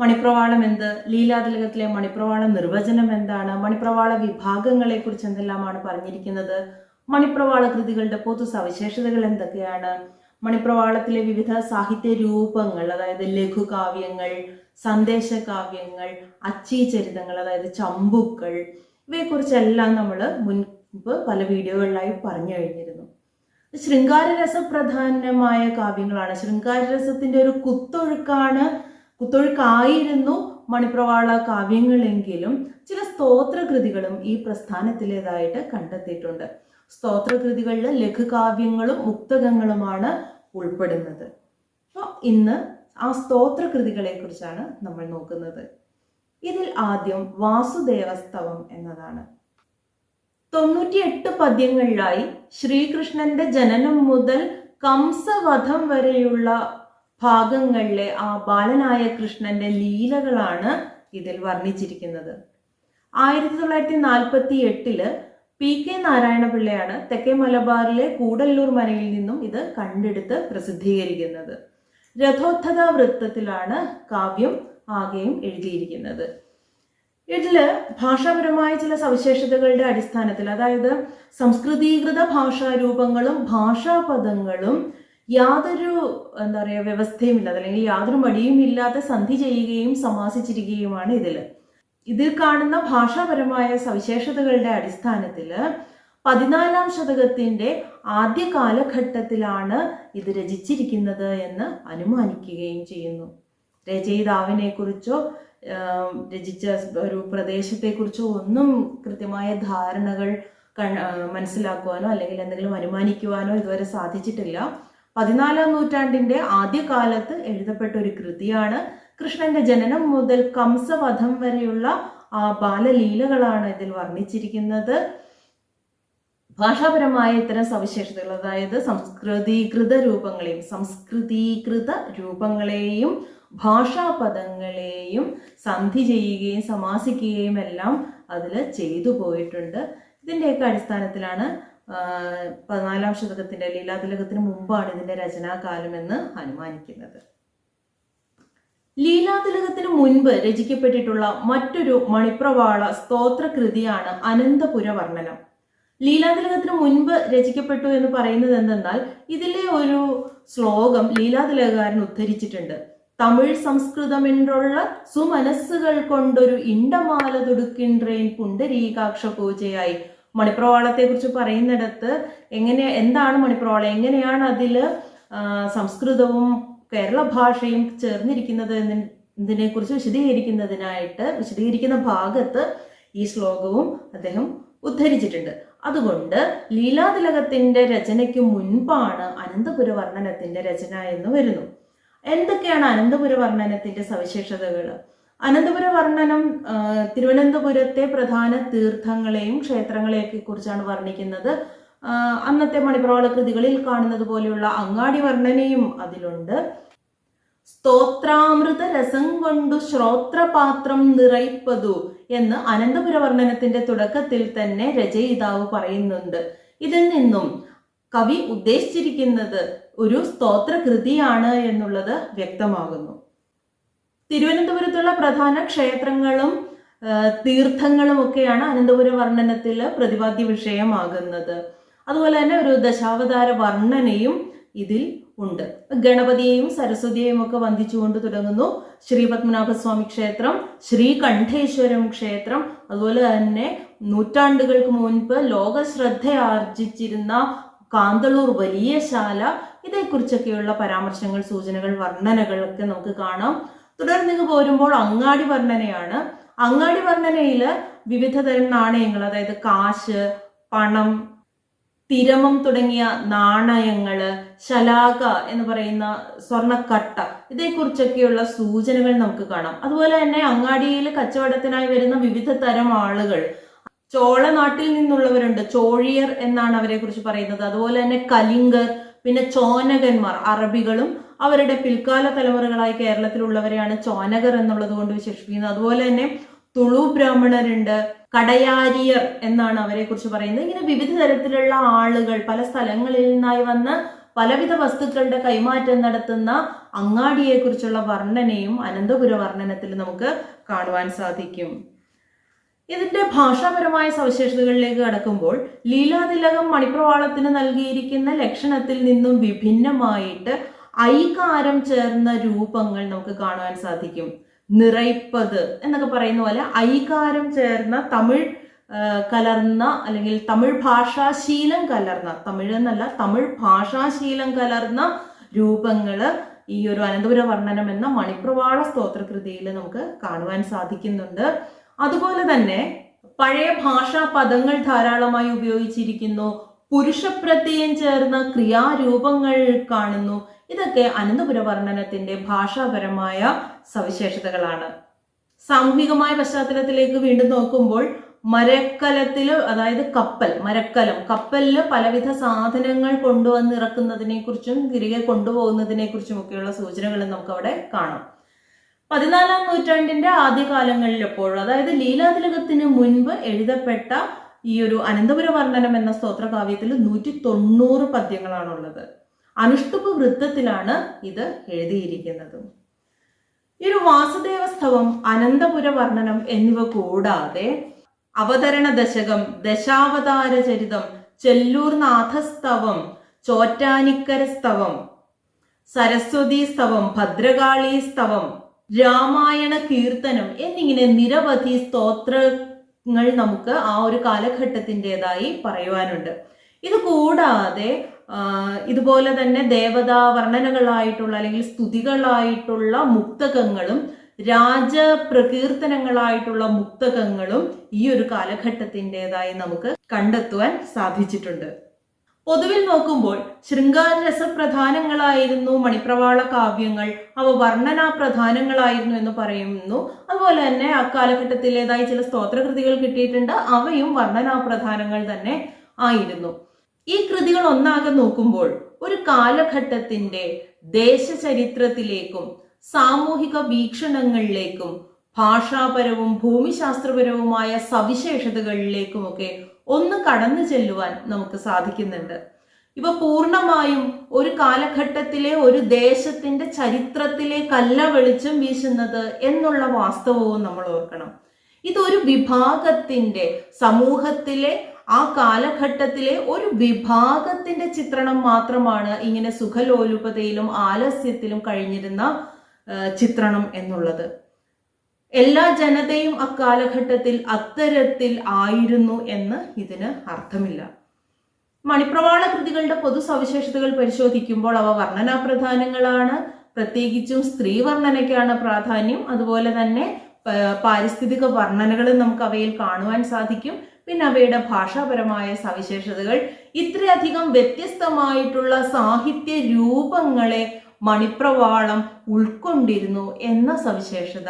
മണിപ്രവാളം എന്ത്, ലീലാതിലകത്തിലെ മണിപ്രവാള നിർവചനം എന്താണ്, മണിപ്രവാള വിഭാഗങ്ങളെ കുറിച്ച് എന്തെല്ലാമാണ് പറഞ്ഞിരിക്കുന്നത്, മണിപ്രവാള കൃതികളുടെ പൊതു സവിശേഷതകൾ എന്തൊക്കെയാണ്, മണിപ്രവാളത്തിലെ വിവിധ സാഹിത്യ രൂപങ്ങൾ, അതായത് ലഘുകാവ്യങ്ങൾ, സന്ദേശകാവ്യങ്ങൾ, അച്ചീചരിതങ്ങൾ, അതായത് ചമ്പുക്കൾ, ഇവയെക്കുറിച്ചെല്ലാം നമ്മൾ മുൻപ് പല വീഡിയോകളിലായി പറഞ്ഞു കഴിഞ്ഞിരുന്നു. ശൃംഗാരരസപ്രധാനമായ കാവ്യങ്ങളാണ്. ശൃംഗാരരസത്തിന്റെ ഒരു കുത്തൊഴുക്കായിരുന്നു മണിപ്രവാള കാവ്യങ്ങളെങ്കിലും ചില സ്തോത്രകൃതികളും ഈ പ്രസ്ഥാനത്തിലേതായിട്ട് കണ്ടെത്തിയിട്ടുണ്ട്. സ്തോത്രകൃതികളിൽ ലഘുകാവ്യങ്ങളും മുക്തകങ്ങളുമാണ് ഉൾപ്പെടുന്നത്. അപ്പോൾ ഇന്ന് ആ സ്തോത്രകൃതികളെ കുറിച്ചാണ് നമ്മൾ നോക്കുന്നത്. ഇതിൽ ആദ്യം വാസുദേവസ്തവം എന്നതാണ്. 98 പദ്യങ്ങളിലായി ശ്രീകൃഷ്ണന്റെ ജനനം മുതൽ കംസവധം വരെയുള്ള ഭാഗങ്ങളിലെ ആ ബാലനായ കൃഷ്ണന്റെ ലീലകളാണ് ഇതിൽ വർണ്ണിച്ചിരിക്കുന്നത്. 1948 PK നാരായണപിള്ളയാണ് തെക്കേ മലബാറിലെ കൂടല്ലൂർ മനയിൽ നിന്നും ഇത് കണ്ടെടുത്ത് പ്രസിദ്ധീകരിക്കുന്നത്. രഥോത്ഥത വൃത്തത്തിലാണ് കാവ്യം ആകെയും എഴുതിയിരിക്കുന്നത്. ഇതില് ഭാഷാപരമായ ചില സവിശേഷതകളുടെ അടിസ്ഥാനത്തിൽ, അതായത് സംസ്കൃതീകൃത ഭാഷാരൂപങ്ങളും ഭാഷാപദങ്ങളും യാതൊരു വ്യവസ്ഥയുമില്ലാതെ അല്ലെങ്കിൽ യാതൊരു മടിയുമില്ലാതെ സന്ധി ചെയ്യുകയും സമാസിച്ചിരിക്കുകയുമാണ് ഇതിൽ കാണുന്ന ഭാഷാപരമായ സവിശേഷതകളുടെ അടിസ്ഥാനത്തിൽ 14ാം ശതകത്തിന്റെ ആദ്യ കാലഘട്ടത്തിലാണ് ഇത് രചിച്ചിരിക്കുന്നത് എന്ന് അനുമാനിക്കുകയും ചെയ്യുന്നു. രചയിതാവിനെ കുറിച്ചോ രചിച്ച ഒരു പ്രദേശത്തെക്കുറിച്ചോ ഒന്നും കൃത്യമായ ധാരണകൾ മനസ്സിലാക്കുവാനോ അല്ലെങ്കിൽ എന്തെങ്കിലും അനുമാനിക്കുവാനോ ഇതുവരെ സാധിച്ചിട്ടില്ല. 14ാം നൂറ്റാണ്ടിന്റെ ആദ്യകാലത്ത് എഴുതപ്പെട്ട ഒരു കൃതിയാണ്. കൃഷ്ണന്റെ ജനനം മുതൽ കംസവധം വരെയുള്ള ആ ബാലലീലകളാണ് ഇതിൽ വർണ്ണിച്ചിരിക്കുന്നത്. ഭാഷാപരമായ ഇത്തരം സവിശേഷതകൾ, അതായത് സംസ്കൃതീകൃത രൂപങ്ങളെയും ഭാഷാപദങ്ങളെയും സന്ധി ചെയ്യുകയും സമാസിക്കുകയും എല്ലാം അതിൽ ചെയ്തു പോയിട്ടുണ്ട്. ഇതിൻ്റെയൊക്കെ അടിസ്ഥാനത്തിലാണ് 14ാം ശതകത്തിന്റെ ലീലാതിലകത്തിന് മുമ്പാണ് ഇതിന്റെ രചനാകാലം എന്ന് അനുമാനിക്കുന്നത്. ലീലാതിലകത്തിന് മുൻപ് രചിക്കപ്പെട്ടിട്ടുള്ള മറ്റൊരു മണിപ്രവാള സ്തോത്രകൃതിയാണ് അനന്തപുര വർണ്ണനം. ലീലാതിലകത്തിന് മുൻപ് രചിക്കപ്പെട്ടു എന്ന് പറയുന്നത് എന്തെന്നാൽ ഇതിലെ ഒരു ശ്ലോകം ലീലാതിലകകാരൻ ഉദ്ധരിച്ചിട്ടുണ്ട്. തമിഴ് സംസ്കൃതമെന്നുള്ള സുമനസ്സുകൾ കൊണ്ടൊരു ഇണ്ടമാല തൊടുക്കിൻട്രേൻ പുണ്ടരീകാക്ഷ പൂജയായി. മണിപ്രവാളത്തെ കുറിച്ച് പറയുന്നിടത്ത് എന്താണ് മണിപ്രവാളം, എങ്ങനെയാണ് അതില് സംസ്കൃതവും കേരള ഭാഷയും ചേർന്നിരിക്കുന്നത് എന്നതിനെ കുറിച്ച് വിശദീകരിക്കുന്ന ഭാഗത്ത് ഈ ശ്ലോകവും അദ്ദേഹം ഉദ്ധരിച്ചിട്ടുണ്ട്. അതുകൊണ്ട് ലീലാതിലകത്തിന്റെ രചനയ്ക്ക് മുൻപാണ് അനന്തപുര വർണ്ണനത്തിന്റെ രചന എന്ന് വരുന്നു. എന്തൊക്കെയാണ് അനന്തപുര വർണ്ണനത്തിന്റെ സവിശേഷതകൾ? അനന്തപുര വർണ്ണനം തിരുവനന്തപുരത്തെ പ്രധാന തീർത്ഥങ്ങളെയും ക്ഷേത്രങ്ങളെയൊക്കെ കുറിച്ചാണ് വർണ്ണിക്കുന്നത്. അന്നത്തെ മണിപ്രവാള കൃതികളിൽ കാണുന്നത് പോലെയുള്ള അങ്ങാടി വർണ്ണനയും അതിലുണ്ട്. സ്തോത്രാമൃത രസം കൊണ്ടു ശ്രോത്രപാത്രം നിറയ്പതു എന്ന് അനന്തപുര വർണ്ണനത്തിന്റെ തുടക്കത്തിൽ തന്നെ രചയിതാവ് പറയുന്നുണ്ട്. ഇതിൽ നിന്നും കവി ഉദ്ദേശിച്ചിരിക്കുന്നത് ഒരു സ്തോത്രകൃതിയാണ് എന്നുള്ളത് വ്യക്തമാകുന്നു. തിരുവനന്തപുരത്തുള്ള പ്രധാന ക്ഷേത്രങ്ങളും തീർത്ഥങ്ങളും ഒക്കെയാണ് അനന്തപുര വർണ്ണനത്തിൽ പ്രതിപാദ്യ വിഷയമാകുന്നത്. അതുപോലെ തന്നെ ഒരു ദശാവതാര വർണ്ണനയും ഇതിൽ ഉണ്ട്. ഗണപതിയെയും സരസ്വതിയെയും ഒക്കെ വന്ദിച്ചുകൊണ്ട് തുടങ്ങുന്നു. ശ്രീ പത്മനാഭസ്വാമി ക്ഷേത്രം, ശ്രീകണ്ഠേശ്വരം ക്ഷേത്രം, അതുപോലെ തന്നെ നൂറ്റാണ്ടുകൾക്ക് മുൻപ് ലോകശ്രദ്ധ ആർജിച്ചിരുന്ന കാന്തളൂർ വലിയ ശാല, ഇതേക്കുറിച്ചൊക്കെയുള്ള പരാമർശങ്ങൾ, സൂചനകൾ, വർണ്ണനകളൊക്കെ നമുക്ക് കാണാം. തുടർന്ന് പോരുമ്പോൾ അങ്ങാടി വർണ്ണനയാണ്. അങ്ങാടി വർണ്ണനയിൽ വിവിധ തരം നാണയങ്ങൾ, അതായത് കാശ്, പണം, തിരമം തുടങ്ങിയ നാണയങ്ങള്, ശലാക എന്ന് പറയുന്ന സ്വർണ്ണക്കട്ട, ഇതേക്കുറിച്ചൊക്കെയുള്ള സൂചനകൾ നമുക്ക് കാണാം. അതുപോലെ തന്നെ അങ്ങാടിയിൽ കച്ചവടത്തിനായി വരുന്ന വിവിധ തരം ആളുകൾ, ചോള നാട്ടിൽ നിന്നുള്ളവരുണ്ട്, ചോഴിയർ എന്നാണ് അവരെ കുറിച്ച് പറയുന്നത്. അതുപോലെ തന്നെ കലിംഗർ, പിന്നെ ചോനകന്മാർ, അറബികളും അവരുടെ പിൽക്കാല തലമുറകളായി കേരളത്തിലുള്ളവരെയാണ് ചോനകർ എന്നുള്ളത് കൊണ്ട് വിശേഷിപ്പിക്കുന്നത്. അതുപോലെ തന്നെ തുളു ബ്രാഹ്മണരുണ്ട്, കടയാരിയർ എന്നാണ് അവരെ കുറിച്ച് പറയുന്നത്. ഇങ്ങനെ വിവിധ തരത്തിലുള്ള ആളുകൾ പല സ്ഥലങ്ങളിൽ നിന്നായി വന്ന് പലവിധ വസ്തുക്കളുടെ കൈമാറ്റം നടത്തുന്ന അങ്ങാടിയെക്കുറിച്ചുള്ള വർണ്ണനയും അനന്തപുര വർണ്ണനത്തിൽ നമുക്ക് കാണുവാൻ സാധിക്കും. ഇതിന്റെ ഭാഷാപരമായ സവിശേഷതകളിലേക്ക് കടക്കുമ്പോൾ ലീലാതിലകം മണിപ്രവാളത്തിന് നൽകിയിരിക്കുന്ന ലക്ഷണത്തിൽ നിന്നും വിഭിന്നമായിട്ട് ഐകാരം ചേർന്ന രൂപങ്ങൾ നമുക്ക് കാണുവാൻ സാധിക്കും. നിറയ്പ്പത് എന്നൊക്കെ പറയുന്ന പോലെ ഐകാരം ചേർന്ന തമിഴ് കലർന്ന അല്ലെങ്കിൽ തമിഴ് ഭാഷാശീലം കലർന്ന, തമിഴ് എന്നല്ല തമിഴ് ഭാഷാശീലം കലർന്ന രൂപങ്ങള് ഈ ഒരു അനന്തപുര വർണ്ണനം എന്ന മണിപ്രവാള സ്തോത്രകൃതിയിൽ നമുക്ക് കാണുവാൻ സാധിക്കുന്നുണ്ട്. അതുപോലെ തന്നെ പഴയ ഭാഷാ പദങ്ങൾ ധാരാളമായി ഉപയോഗിച്ചിരിക്കുന്നു. പുരുഷപ്രത്യയം ചേർന്ന ക്രിയാരൂപങ്ങൾ കാണുന്നു. ഇതൊക്കെ അനന്തപുര വർണ്ണനത്തിന്റെ ഭാഷാപരമായ സവിശേഷതകളാണ്. സാമൂഹികമായ പശ്ചാത്തലത്തിലേക്ക് വീണ്ടും നോക്കുമ്പോൾ മരക്കലത്തില്, അതായത് കപ്പലില് പലവിധ സാധനങ്ങൾ കൊണ്ടുവന്നിറക്കുന്നതിനെ കുറിച്ചും തിരികെ കൊണ്ടുപോകുന്നതിനെ കുറിച്ചും ഒക്കെയുള്ള സൂചനകൾ നമുക്ക് അവിടെ കാണാം. 14ാം നൂറ്റാണ്ടിന്റെ ആദ്യകാലങ്ങളിൽ എപ്പോഴും, അതായത് ലീലാതിലകത്തിന് മുൻപ് എഴുതപ്പെട്ട ഈ ഒരു അനന്തപുര വർണ്ണനം എന്ന സ്തോത്രകാവ്യത്തിൽ 190 പദ്യങ്ങളാണുള്ളത്. അനുഷ്ടുപ്പ് വൃത്തത്തിലാണ് ഇത് എഴുതിയിരിക്കുന്നത്. ഈ ഒരു വാസുദേവസ്തവം, അനന്തപുര വർണ്ണനം എന്നിവ കൂടാതെ അവതരണ ദശകം, ദശാവതാര ചരിതം, ചെല്ലൂർ നാഥസ്തവം, ചോറ്റാനിക്കര സ്തവം, സരസ്വതി സ്തവം, ഭദ്രകാളി സ്തവം, രാമായണ കീർത്തനം എന്നിങ്ങനെ നിരവധി സ്തോത്രങ്ങൾ നമുക്ക് ആ ഒരു കാലഘട്ടത്തിൻ്റെതായി പറയുവാനുണ്ട്. ഇത് കൂടാതെ ഇതുപോലെ തന്നെ ദേവതാ വർണ്ണനകളായിട്ടുള്ള അല്ലെങ്കിൽ സ്തുതികളായിട്ടുള്ള മുക്തകങ്ങളും രാജപ്രകീർത്തനങ്ങളായിട്ടുള്ള മുക്തകങ്ങളും ഈ ഒരു കാലഘട്ടത്തിൻ്റെതായി നമുക്ക് കണ്ടെത്തുവാൻ സാധിച്ചിട്ടുണ്ട്. പൊതുവിൽ നോക്കുമ്പോൾ ശൃംഗാരരസപ്രധാനങ്ങളായിരുന്നു മണിപ്രവാള കാവ്യങ്ങൾ, അവ വർണ്ണനാ പ്രധാനങ്ങളായിരുന്നു എന്ന് പറയുന്നു. അതുപോലെ തന്നെ അക്കാലഘട്ടത്തിലേതായി ചില സ്തോത്രകൃതികൾ കിട്ടിയിട്ടുണ്ട്, അവയും വർണ്ണനാ പ്രധാനങ്ങൾ തന്നെ ആയിരുന്നു. ഈ കൃതികൾ ഒന്നാകെ നോക്കുമ്പോൾ ഒരു കാലഘട്ടത്തിന്റെ ദേശചരിത്രത്തിലേക്കും സാമൂഹിക വീക്ഷണങ്ങളിലേക്കും ഭാഷാപരവും ഭൂമിശാസ്ത്രപരവുമായ സവിശേഷതകളിലേക്കുമൊക്കെ ഒന്ന് കടന്നു ചെല്ലുവാൻ നമുക്ക് സാധിക്കുന്നുണ്ട്. ഇവ പൂർണ്ണമായും ഒരു കാലഘട്ടത്തിലെ ഒരു ദേശത്തിന്റെ ചരിത്രത്തിലേക്കല്ല വെളിച്ചം വീശുന്നത് എന്നുള്ള വാസ്തവവും നമ്മൾ ഓർക്കണം. ഇതൊരു വിഭാഗത്തിന്റെ, സമൂഹത്തിലെ ആ കാലഘട്ടത്തിലെ ഒരു വിഭാഗത്തിന്റെ ചിത്രണം മാത്രമാണ് ഇങ്ങനെ സുഖലോലുപതയിലും ആലസ്യത്തിലും കഴിഞ്ഞിരുന്ന ചിത്രണം എന്നുള്ളത്. എല്ലാ ജനതയും അക്കാലഘട്ടത്തിൽ അത്തരത്തിൽ ആയിരുന്നു എന്ന് ഇതിന് അർത്ഥമില്ല. മണിപ്രവാള കൃതികളുടെ പൊതു സവിശേഷതകൾ പരിശോധിക്കുമ്പോൾ അവ വർണ്ണനാ പ്രധാനങ്ങളാണ്. പ്രത്യേകിച്ചും സ്ത്രീ വർണ്ണനയ്ക്കാണ് പ്രാധാന്യം. അതുപോലെ തന്നെ പാരിസ്ഥിതിക വർണ്ണനകളും നമുക്ക് അവയിൽ കാണുവാൻ സാധിക്കും. പിന്നെ അവയുടെ ഭാഷാപരമായ സവിശേഷതകൾ, ഇത്രയധികം വ്യത്യസ്തമായിട്ടുള്ള സാഹിത്യ രൂപങ്ങളെ മണിപ്രവാളം ഉൾക്കൊണ്ടിരുന്നു എന്ന സവിശേഷത,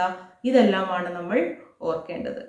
ഇതെല്ലാമാണ് നമ്മൾ ഓർക്കേണ്ടത്.